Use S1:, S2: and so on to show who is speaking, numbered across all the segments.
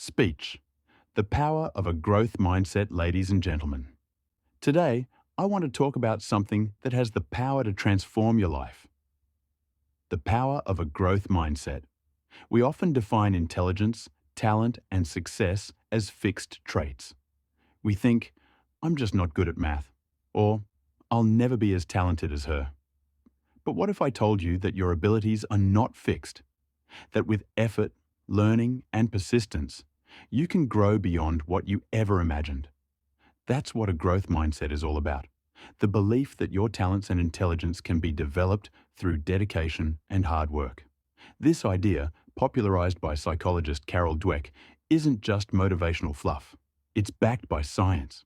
S1: Speech, the power of a growth mindset, ladies and gentlemen. Today, I want to talk about something that has the power to transform your life. The power of a growth mindset. We often define intelligence, talent, and success as fixed traits. We think, I'm just not good at math, or I'll never be as talented as her. But what if I told you that your abilities are not fixed? That with effort, learning, and persistence, you can grow beyond what you ever imagined. That's what a growth mindset is all about. The belief that your talents and intelligence can be developed through dedication and hard work. This idea, popularized by psychologist Carol Dweck, isn't just motivational fluff. It's backed by science.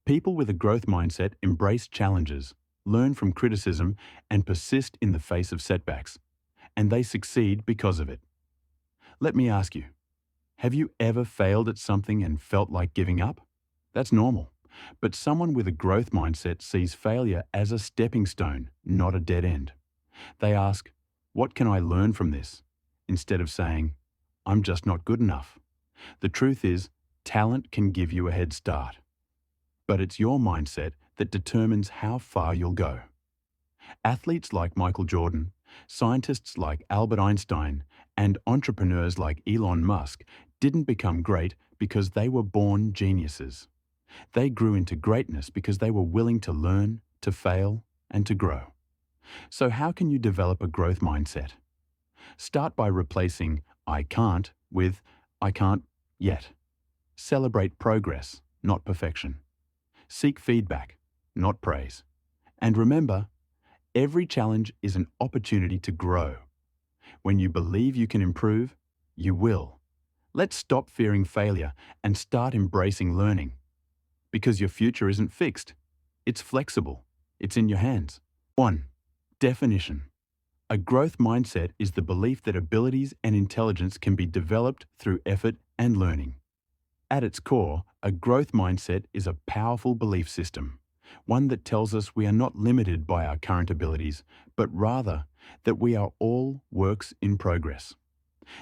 S1: People with a growth mindset embrace challenges, learn from criticism, and persist in the face of setbacks. And they succeed because of it. Let me ask you, have you ever failed at something and felt like giving up? That's normal. But someone with a growth mindset sees failure as a stepping stone, not a dead end. They ask, what can I learn from this? Instead of saying, I'm just not good enough. The truth is, talent can give you a head start. But it's your mindset that determines how far you'll go. Athletes like Michael Jordan, scientists like Albert Einstein, and entrepreneurs like Elon Musk didn't become great because they were born geniuses. They grew into greatness because they were willing to learn, to fail, and to grow. So how can you develop a growth mindset? Start by replacing I can't with I can't yet. Celebrate progress, not perfection. Seek feedback, not praise. And remember, every challenge is an opportunity to grow. When you believe you can improve, you will. Let's stop fearing failure and start embracing learning. Because your future isn't fixed. It's flexible. It's in your hands. 1. Definition. A growth mindset is the belief that abilities and intelligence can be developed through effort and learning. At its core, a growth mindset is a powerful belief system, one that tells us we are not limited by our current abilities, but rather that we are all works in progress.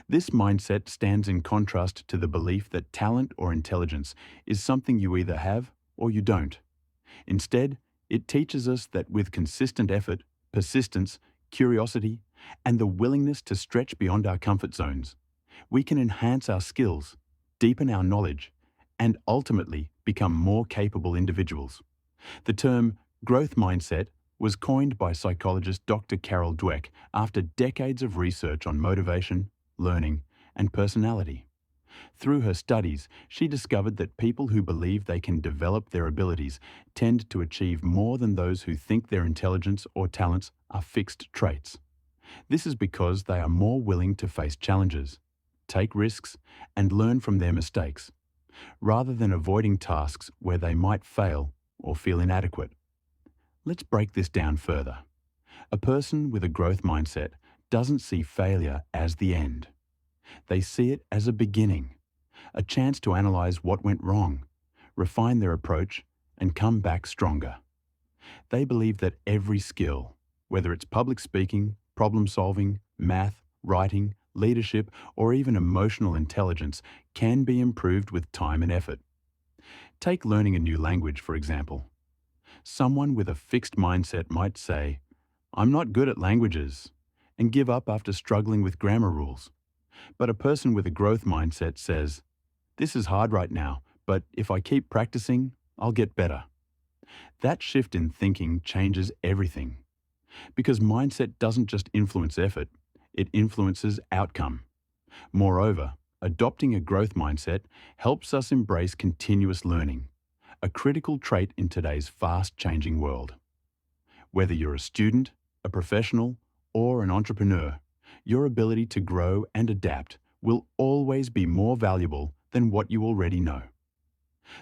S1: This mindset stands in contrast to the belief that talent or intelligence is something you either have or you don't. Instead, it teaches us that with consistent effort, persistence, curiosity, and the willingness to stretch beyond our comfort zones, we can enhance our skills, deepen our knowledge, and ultimately become more capable individuals. The term growth mindset was coined by psychologist Dr. Carol Dweck after decades of research on motivation, learning, and personality. Through her studies, she discovered that people who believe they can develop their abilities tend to achieve more than those who think their intelligence or talents are fixed traits. This is because they are more willing to face challenges, take risks, and learn from their mistakes, rather than avoiding tasks where they might fail or feel inadequate. Let's break this down further. A person with a growth mindset doesn't see failure as the end. They see it as a beginning, a chance to analyze what went wrong, refine their approach, and come back stronger. They believe that every skill, whether it's public speaking, problem solving, math, writing, leadership, or even emotional intelligence, can be improved with time and effort. Take learning a new language, for example. Someone with a fixed mindset might say, I'm not good at languages, and give up after struggling with grammar rules. But a person with a growth mindset says, this is hard right now, but if I keep practicing, I'll get better. That shift in thinking changes everything. Because mindset doesn't just influence effort, it influences outcome. Moreover, adopting a growth mindset helps us embrace continuous learning, a critical trait in today's fast-changing world. Whether you're a student, a professional, or an entrepreneur, your ability to grow and adapt will always be more valuable than what you already know.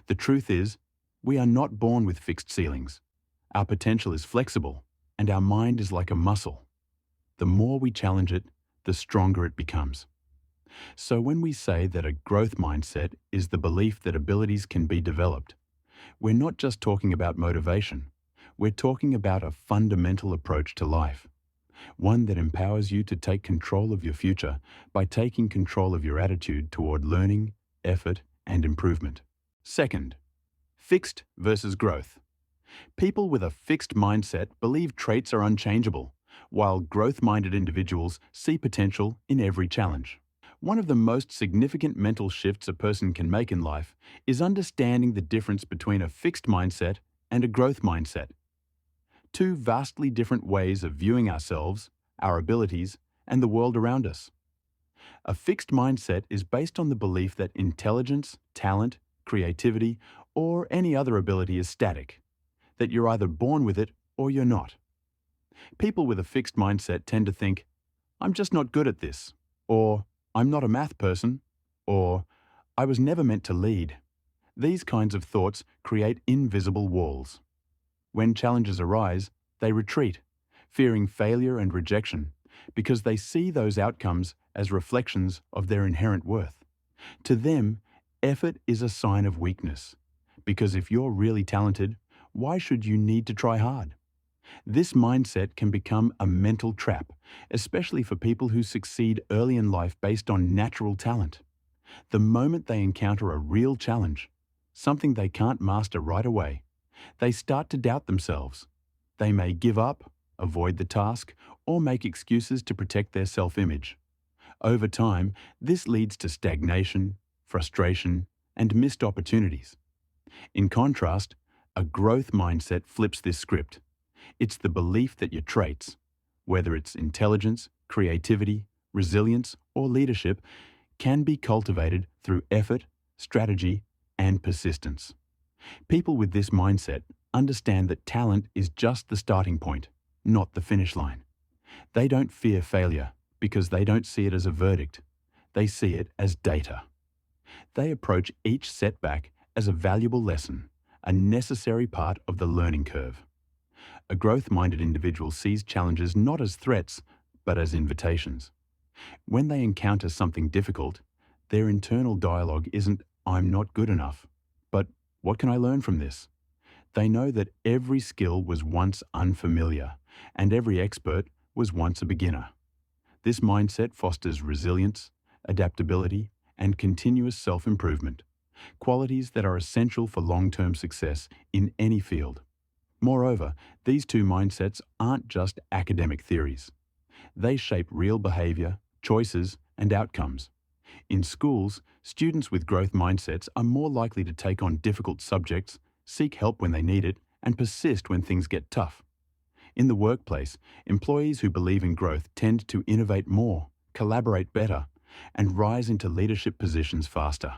S1: The truth is, we are not born with fixed ceilings. Our potential is flexible, and our mind is like a muscle. The more we challenge it, the stronger it becomes. So when we say that a growth mindset is the belief that abilities can be developed, we're not just talking about motivation. We're talking about a fundamental approach to life. One that empowers you to take control of your future by taking control of your attitude toward learning, effort and improvement. Second, fixed versus growth. People with a fixed mindset believe traits are unchangeable, while growth-minded individuals see potential in every challenge. One of the most significant mental shifts a person can make in life is understanding the difference between a fixed mindset and a growth mindset. Two vastly different ways of viewing ourselves, our abilities, and the world around us. A fixed mindset is based on the belief that intelligence, talent, creativity, or any other ability is static, that you're either born with it or you're not. People with a fixed mindset tend to think, I'm just not good at this, or I'm not a math person, or I was never meant to lead. These kinds of thoughts create invisible walls. When challenges arise, they retreat, fearing failure and rejection, because they see those outcomes as reflections of their inherent worth. To them, effort is a sign of weakness, because if you're really talented, why should you need to try hard? This mindset can become a mental trap, especially for people who succeed early in life based on natural talent. The moment they encounter a real challenge, something they can't master right away, they start to doubt themselves. They may give up, avoid the task, or make excuses to protect their self-image. Over time, this leads to stagnation, frustration, and missed opportunities. In contrast, a growth mindset flips this script. It's the belief that your traits, whether it's intelligence, creativity, resilience, or leadership, can be cultivated through effort, strategy, and persistence. People with this mindset understand that talent is just the starting point, not the finish line. They don't fear failure because they don't see it as a verdict. They see it as data. They approach each setback as a valuable lesson, a necessary part of the learning curve. A growth-minded individual sees challenges not as threats, but as invitations. When they encounter something difficult, their internal dialogue isn't, I'm not good enough, but what can I learn from this? They know that every skill was once unfamiliar, and every expert was once a beginner. This mindset fosters resilience, adaptability, and continuous self-improvement, qualities that are essential for long-term success in any field. Moreover, these two mindsets aren't just academic theories. They shape real behavior, choices, and outcomes. In schools, students with growth mindsets are more likely to take on difficult subjects, seek help when they need it, and persist when things get tough. In the workplace, employees who believe in growth tend to innovate more, collaborate better, and rise into leadership positions faster.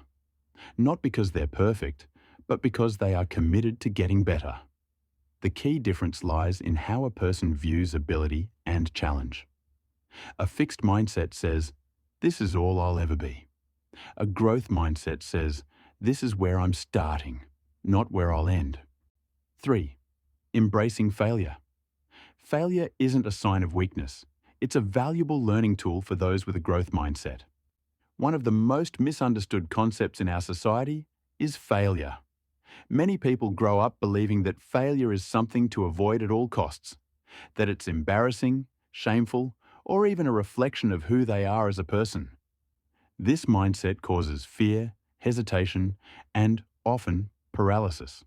S1: Not because they're perfect, but because they are committed to getting better. The key difference lies in how a person views ability and challenge. A fixed mindset says, this is all I'll ever be. A growth mindset says, this is where I'm starting, not where I'll end. 3. Embracing failure. Failure isn't a sign of weakness. It's a valuable learning tool for those with a growth mindset. One of the most misunderstood concepts in our society is failure. Many people grow up believing that failure is something to avoid at all costs, that it's embarrassing, shameful, or even a reflection of who they are as a person. This mindset causes fear, hesitation, and, often, paralysis.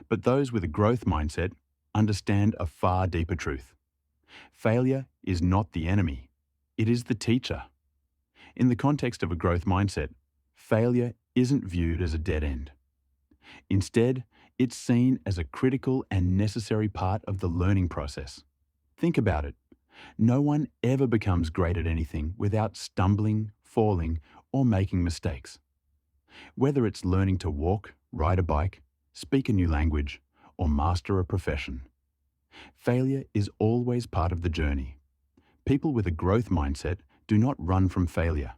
S1: But those with a growth mindset understand a far deeper truth. Failure is not the enemy. It is the teacher. In the context of a growth mindset, failure isn't viewed as a dead end. Instead, it's seen as a critical and necessary part of the learning process. Think about it. No one ever becomes great at anything without stumbling, falling, or making mistakes. Whether it's learning to walk, ride a bike, speak a new language, or master a profession, failure is always part of the journey. People with a growth mindset do not run from failure.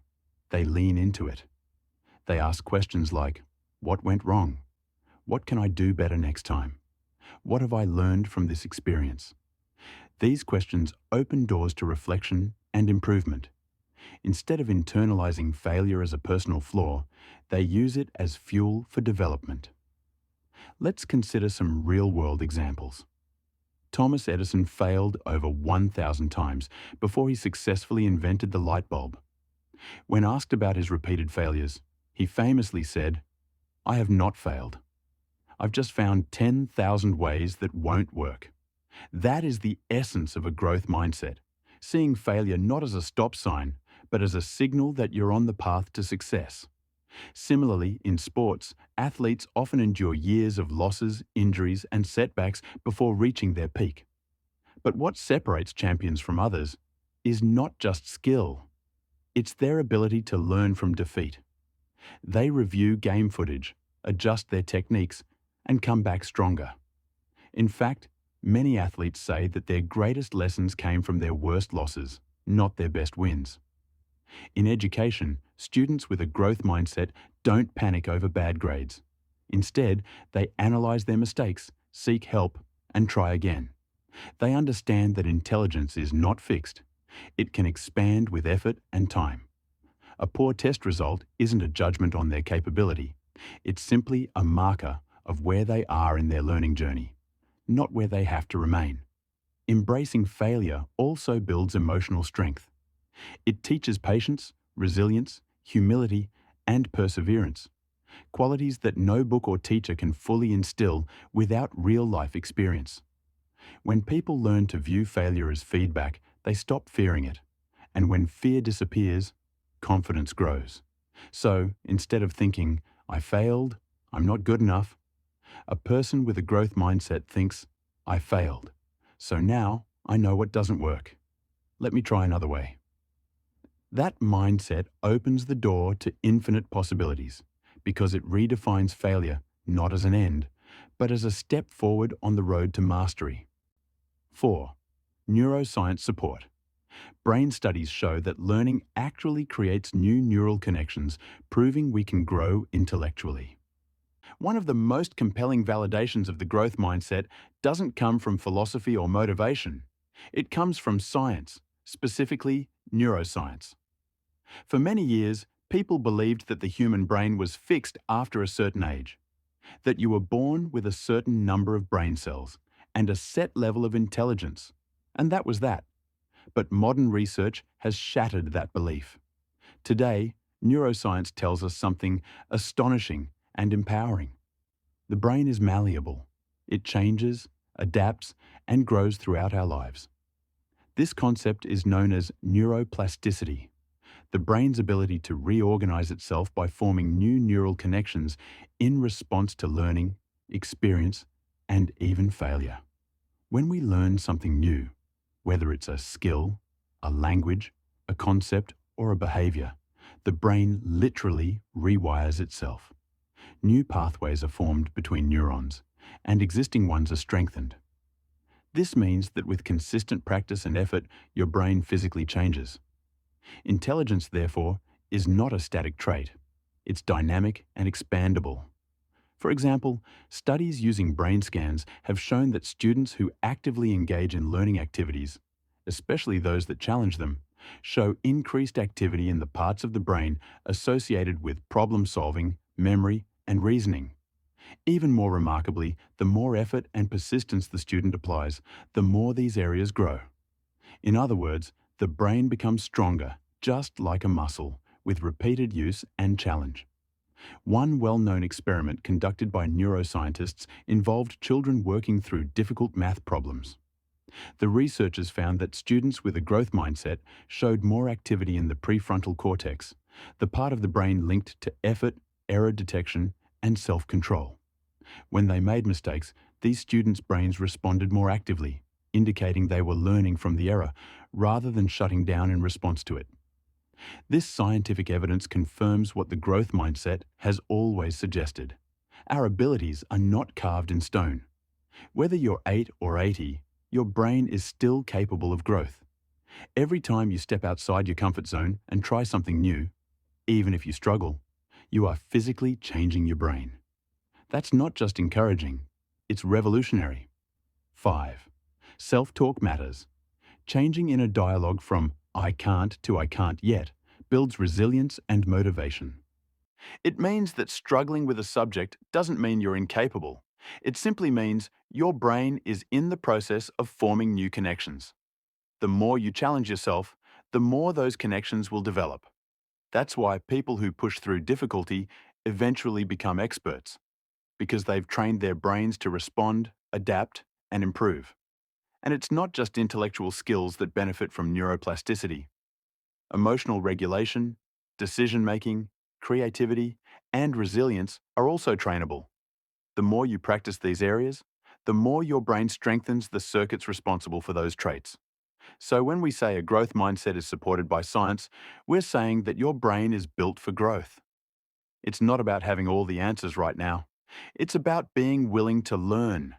S1: They lean into it. They ask questions like, what went wrong? What can I do better next time? What have I learned from this experience? These questions open doors to reflection and improvement. Instead of internalizing failure as a personal flaw, they use it as fuel for development. Let's consider some real-world examples. Thomas Edison failed over 1,000 times before he successfully invented the light bulb. When asked about his repeated failures, He famously said, "I have not failed. I've just found 10,000 ways that won't work." That is the essence of a growth mindset, seeing failure not as a stop sign, but as a signal that you're on the path to success. Similarly, in sports, athletes often endure years of losses, injuries, and setbacks before reaching their peak. But what separates champions from others is not just skill, it's their ability to learn from defeat. They review game footage, adjust their techniques, and come back stronger. In fact, many athletes say that their greatest lessons came from their worst losses, not their best wins. In education, students with a growth mindset don't panic over bad grades. Instead, they analyze their mistakes, seek help, and try again. They understand that intelligence is not fixed. It can expand with effort and time. A poor test result isn't a judgment on their capability. It's simply a marker of where they are in their learning journey, not where they have to remain. Embracing failure also builds emotional strength. It teaches patience, resilience, humility, and perseverance, qualities that no book or teacher can fully instill without real-life experience. When people learn to view failure as feedback, they stop fearing it. And when fear disappears, confidence grows. So, instead of thinking, "I failed, I'm not good enough," a person with a growth mindset thinks, "I failed. So now I know what doesn't work. Let me try another way." That mindset opens the door to infinite possibilities because it redefines failure not as an end, but as a step forward on the road to mastery. 4. Neuroscience support. Brain studies show that learning actually creates new neural connections, proving we can grow intellectually. One of the most compelling validations of the growth mindset doesn't come from philosophy or motivation. It comes from science, specifically neuroscience. For many years, people believed that the human brain was fixed after a certain age, that you were born with a certain number of brain cells and a set level of intelligence, and that was that. But modern research has shattered that belief. Today, neuroscience tells us something astonishing and empowering. The brain is malleable. It changes, adapts, and grows throughout our lives. This concept is known as neuroplasticity, the brain's ability to reorganize itself by forming new neural connections in response to learning, experience, and even failure. When we learn something new, whether it's a skill, a language, a concept, or a behavior, the brain literally rewires itself. New pathways are formed between neurons, and existing ones are strengthened. This means that with consistent practice and effort, your brain physically changes. Intelligence, therefore, is not a static trait. It's dynamic and expandable. For example, studies using brain scans have shown that students who actively engage in learning activities, especially those that challenge them, show increased activity in the parts of the brain associated with problem-solving, memory, and reasoning. Even more remarkably, the more effort and persistence the student applies, the more these areas grow. In other words, the brain becomes stronger, just like a muscle, with repeated use and challenge. One well-known experiment conducted by neuroscientists involved children working through difficult math problems. The researchers found that students with a growth mindset showed more activity in the prefrontal cortex, the part of the brain linked to effort, error detection, and self-control. When they made mistakes, these students' brains responded more actively, indicating they were learning from the error rather than shutting down in response to it. This scientific evidence confirms what the growth mindset has always suggested. Our abilities are not carved in stone. Whether you're 8 or 80, your brain is still capable of growth. Every time you step outside your comfort zone and try something new, even if you struggle, you are physically changing your brain. That's not just encouraging, it's revolutionary. 5. Self-talk matters. Changing inner dialogue from "I can't" to "I can't yet" builds resilience and motivation. It means that struggling with a subject doesn't mean you're incapable. It simply means your brain is in the process of forming new connections. The more you challenge yourself, the more those connections will develop. That's why people who push through difficulty eventually become experts, because they've trained their brains to respond, adapt, and improve. And it's not just intellectual skills that benefit from neuroplasticity. Emotional regulation, decision-making, creativity, and resilience are also trainable. The more you practice these areas, the more your brain strengthens the circuits responsible for those traits. So when we say a growth mindset is supported by science, we're saying that your brain is built for growth. It's not about having all the answers right now. It's about being willing to learn,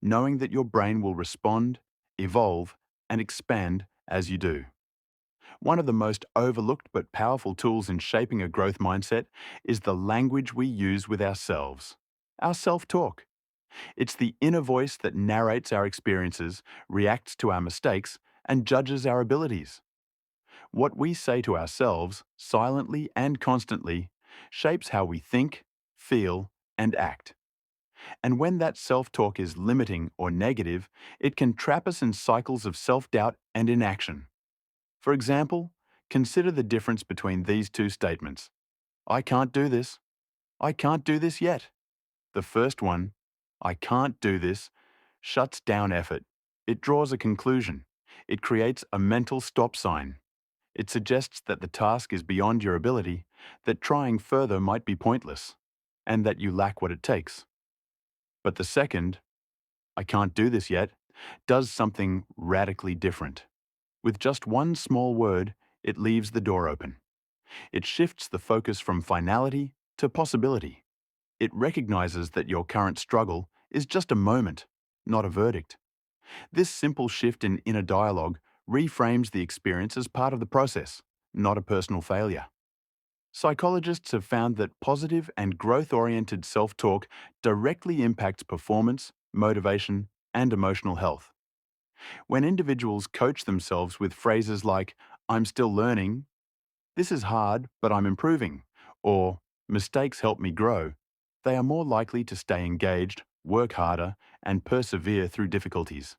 S1: knowing that your brain will respond, evolve, and expand as you do. One of the most overlooked but powerful tools in shaping a growth mindset is the language we use with ourselves, our self-talk. It's the inner voice that narrates our experiences, reacts to our mistakes, and judges our abilities. What we say to ourselves, silently and constantly, shapes how we think, feel, and act. And when that self-talk is limiting or negative, it can trap us in cycles of self-doubt and inaction. For example, consider the difference between these two statements. I can't do this. I can't do this yet. The first one, I can't do this, shuts down effort. It draws a conclusion. It creates a mental stop sign. It suggests that the task is beyond your ability, that trying further might be pointless, and that you lack what it takes. But the second, I can't do this yet, does something radically different. With just one small word, it leaves the door open. It shifts the focus from finality to possibility. It recognizes that your current struggle is just a moment, not a verdict. This simple shift in inner dialogue reframes the experience as part of the process, not a personal failure. Psychologists have found that positive and growth-oriented self-talk directly impacts performance, motivation, and emotional health. When individuals coach themselves with phrases like, I'm still learning, this is hard, but I'm improving, or mistakes help me grow, they are more likely to stay engaged, work harder, and persevere through difficulties.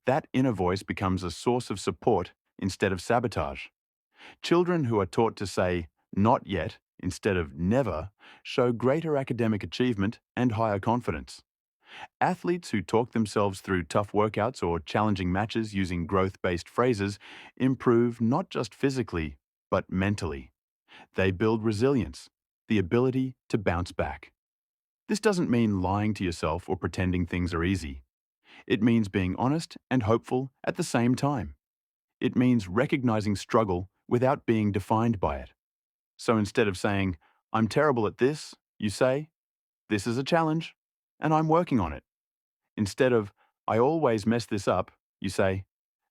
S1: That inner voice becomes a source of support instead of sabotage. Children who are taught to say, not yet, instead of never, show greater academic achievement and higher confidence. Athletes who talk themselves through tough workouts or challenging matches using growth-based phrases improve not just physically, but mentally. They build resilience, the ability to bounce back. This doesn't mean lying to yourself or pretending things are easy. It means being honest and hopeful at the same time. It means recognizing struggle without being defined by it. So instead of saying, I'm terrible at this, you say, this is a challenge, and I'm working on it. Instead of, I always mess this up, you say,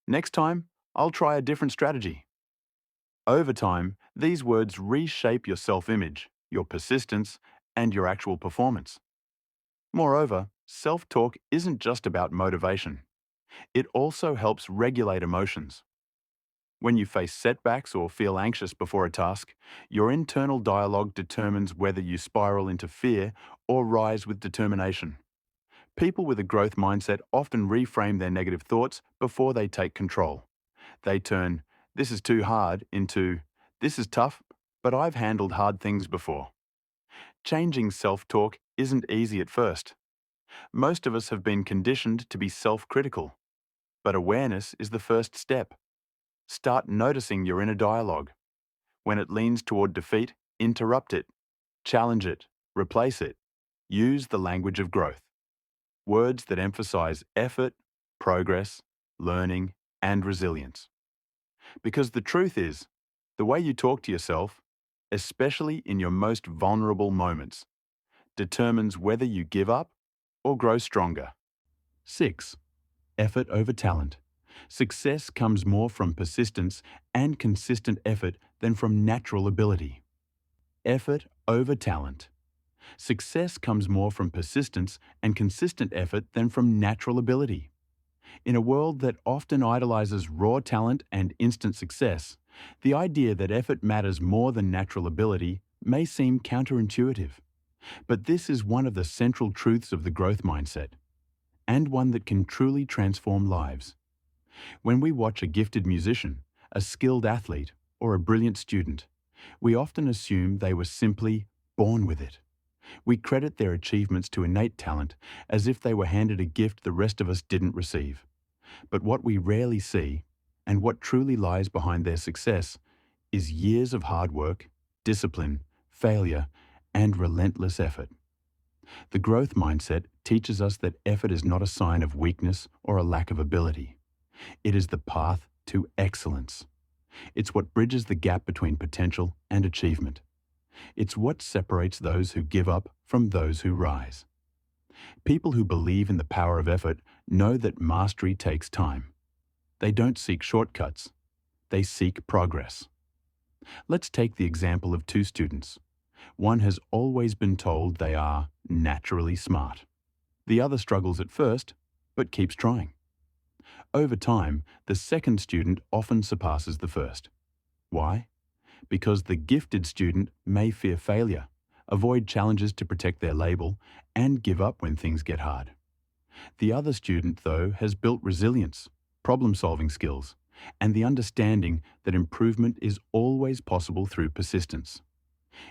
S1: next time, I'll try a different strategy. Over time, these words reshape your self-image, your persistence, and your actual performance. Moreover, self-talk isn't just about motivation. It also helps regulate emotions. When you face setbacks or feel anxious before a task, your internal dialogue determines whether you spiral into fear or rise with determination. People with a growth mindset often reframe their negative thoughts before they take control. They turn, this is too hard, into, this is tough, but I've handled hard things before. Changing self-talk isn't easy at first. Most of us have been conditioned to be self-critical, but awareness is the first step. Start noticing your inner dialogue. When it leans toward defeat, interrupt it, challenge it, replace it. Use the language of growth. Words that emphasize effort, progress, learning, and resilience. Because the truth is, the way you talk to yourself, especially in your most vulnerable moments, determines whether you give up or grow stronger. 6. Effort over talent. Success comes more from persistence and consistent effort than from natural ability. Effort over talent. Success comes more from persistence and consistent effort than from natural ability. In a world that often idolizes raw talent and instant success, the idea that effort matters more than natural ability may seem counterintuitive. But this is one of the central truths of the growth mindset, and one that can truly transform lives. When we watch a gifted musician, a skilled athlete, or a brilliant student, We often assume they were simply born with it. We credit their achievements to innate talent as if they were handed a gift the rest of us didn't receive. But what we rarely see, and what truly lies behind their success, is years of hard work, discipline, failure, and relentless effort. The growth mindset teaches us that effort is not a sign of weakness or a lack of ability. It is the path to excellence. It's what bridges the gap between potential and achievement. It's what separates those who give up from those who rise. People who believe in the power of effort know that mastery takes time. They don't seek shortcuts. They seek progress. Let's take the example of two students. One has always been told they are naturally smart. The other struggles at first, but keeps trying. Over time, the second student often surpasses the first. Why? Because the gifted student may fear failure, avoid challenges to protect their label, and give up when things get hard. The other student, though, has built resilience, problem-solving skills, and the understanding that improvement is always possible through persistence.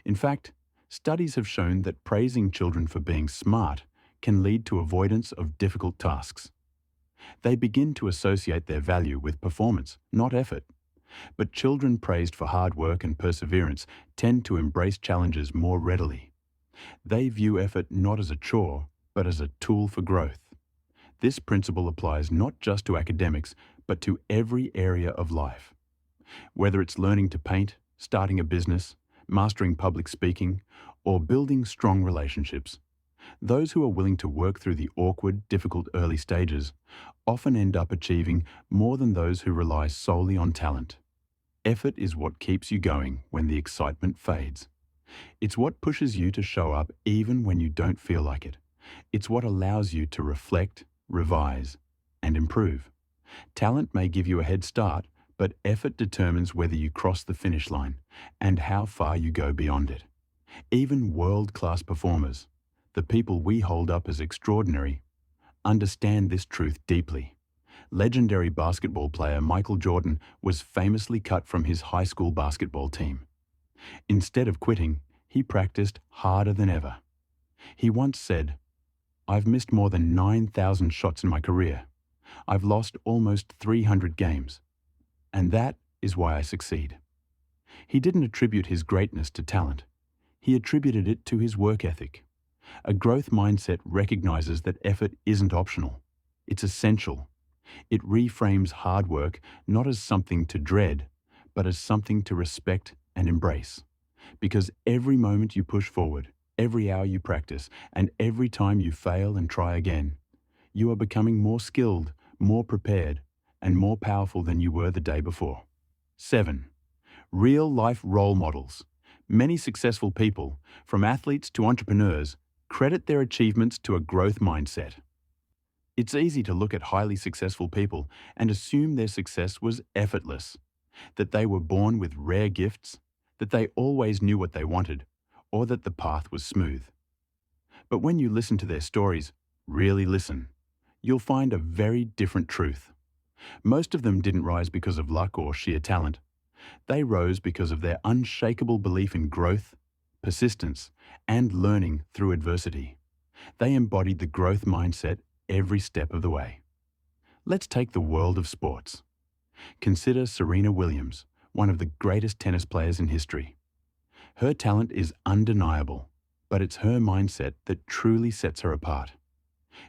S1: In fact, studies have shown that praising children for being smart can lead to avoidance of difficult tasks. They begin to associate their value with performance, not effort. But children praised for hard work and perseverance tend to embrace challenges more readily. They view effort not as a chore, but as a tool for growth. This principle applies not just to academics, but to every area of life. Whether it's learning to paint, starting a business, mastering public speaking, or building strong relationships, those who are willing to work through the awkward, difficult early stages often end up achieving more than those who rely solely on talent. Effort is what keeps you going when the excitement fades. It's what pushes you to show up even when you don't feel like it. It's what allows you to reflect, revise, and improve. Talent may give you a head start, but effort determines whether you cross the finish line and how far you go beyond it. Even world-class performers, the people we hold up as extraordinary, understand this truth deeply. Legendary basketball player Michael Jordan was famously cut from his high school basketball team. Instead of quitting, he practiced harder than ever. He once said, "I've missed more than 9,000 shots in my career. I've lost almost 300 games. And that is why I succeed." He didn't attribute his greatness to talent. He attributed it to his work ethic. A growth mindset recognizes that effort isn't optional. It's essential. It reframes hard work not as something to dread, but as something to respect and embrace. Because every moment you push forward, every hour you practice, and every time you fail and try again, you are becoming more skilled, more prepared, and more powerful than you were the day before. 7. Real-life role models. Many successful people, from athletes to entrepreneurs, credit their achievements to a growth mindset. It's easy to look at highly successful people and assume their success was effortless, that they were born with rare gifts, that they always knew what they wanted, or that the path was smooth. But when you listen to their stories, really listen, you'll find a very different truth. Most of them didn't rise because of luck or sheer talent. They rose because of their unshakable belief in growth, persistence, and learning through adversity. They embodied the growth mindset every step of the way. Let's take the world of sports. Consider Serena Williams, one of the greatest tennis players in history. Her talent is undeniable, but it's her mindset that truly sets her apart.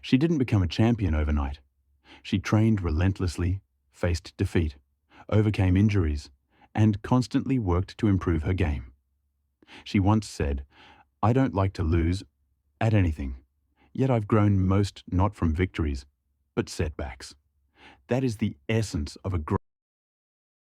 S1: She didn't become a champion overnight. She trained relentlessly, faced defeat, overcame injuries, and constantly worked to improve her game. She once said, "I don't like to lose at anything, yet I've grown most not from victories, but setbacks." That is the essence of a